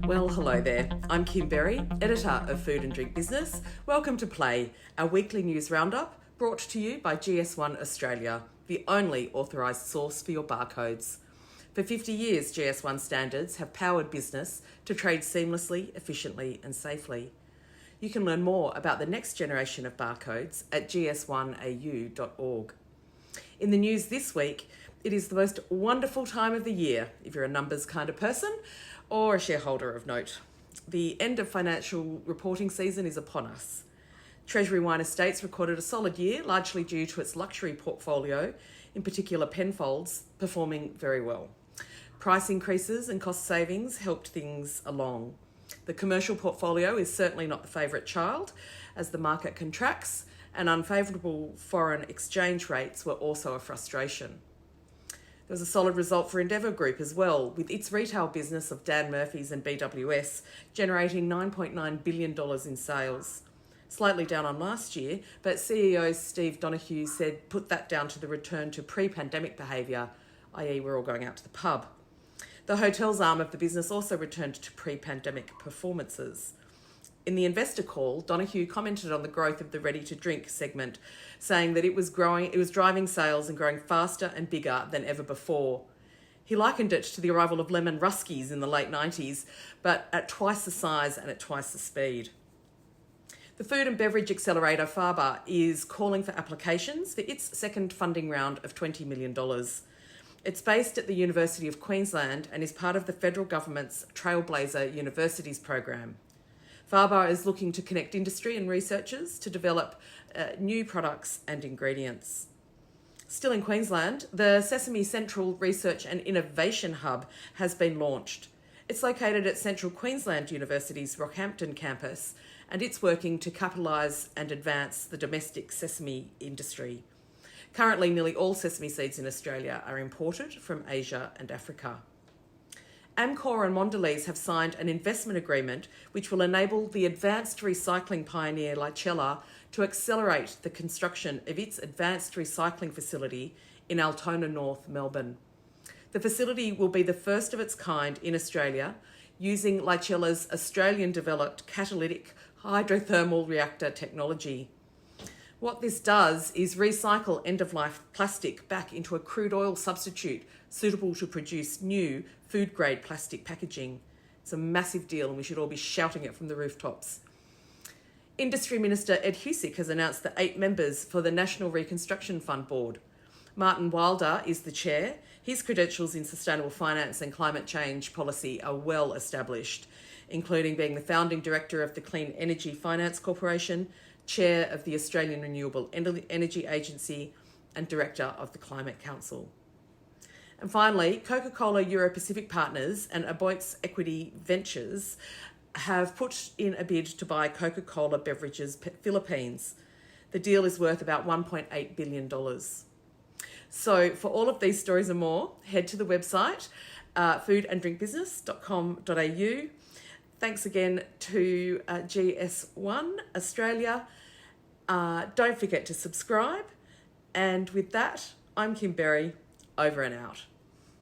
Well, hello there. I'm Kim Berry, editor of Food and Drink Business. Welcome to Play, our weekly news roundup brought to you by GS1 Australia, the only authorised source for your barcodes. For 50 years, GS1 standards have powered business to trade seamlessly, efficiently and safely. You can learn more about the next generation of barcodes at gs1au.org. In the news this week, it is the most wonderful time of the year if you're a numbers kind of person or a shareholder of note. The end of financial reporting season is upon us. Treasury Wine Estates recorded a solid year, largely due to its luxury portfolio, in particular Penfolds, performing very well. Price increases and cost savings helped things along. The commercial portfolio is certainly not the favourite child, as the market contracts, and unfavourable foreign exchange rates were also a frustration. There was a solid result for Endeavour Group as well, with its retail business of Dan Murphy's and BWS generating $9.9 billion in sales. Slightly down on last year, but CEO Steve Donohue said put that down to the return to pre-pandemic behaviour, i.e. we're all going out to the pub. The hotels arm of the business also returned to pre-pandemic performances. In the investor call, Donohue commented on the growth of the ready-to-drink segment, saying that it was driving sales and growing faster and bigger than ever before. He likened it to the arrival of lemon ruskies in the late 90s, but at twice the size and at twice the speed. The Food and Beverage Accelerator, FaBA, is calling for applications for its second funding round of $20 million. It's based at the University of Queensland and is part of the federal government's Trailblazer Universities program. FaBA is looking to connect industry and researchers to develop new products and ingredients. Still in Queensland, the Sesame Central Research and Innovation Hub has been launched. It's located at Central Queensland University's Rockhampton campus, and it's working to capitalise and advance the domestic sesame industry. Currently, nearly all sesame seeds in Australia are imported from Asia and Africa. Amcor and Mondelez have signed an investment agreement which will enable the advanced recycling pioneer Licella to accelerate the construction of its advanced recycling facility in Altona North, Melbourne. The facility will be the first of its kind in Australia, using Licella's Australian-developed catalytic hydrothermal reactor technology. What this does is recycle end-of-life plastic back into a crude oil substitute suitable to produce new food-grade plastic packaging. It's a massive deal and we should all be shouting it from the rooftops. Industry Minister Ed Husic has announced the 8 members for the National Reconstruction Fund Board. Martin Wilder is the chair. His credentials in sustainable finance and climate change policy are well established, including being the founding director of the Clean Energy Finance Corporation, chair of the Australian Renewable Energy Agency and director of the Climate Council. And finally, Coca-Cola Euro-Pacific Partners and Aboitiz Equity Ventures have put in a bid to buy Coca-Cola Beverages Philippines. The deal is worth about $1.8 billion. So for all of these stories and more, head to the website, foodanddrinkbusiness.com.au. Thanks again to GS1 Australia. Don't forget to subscribe. And with that, I'm Kim Berry, over and out.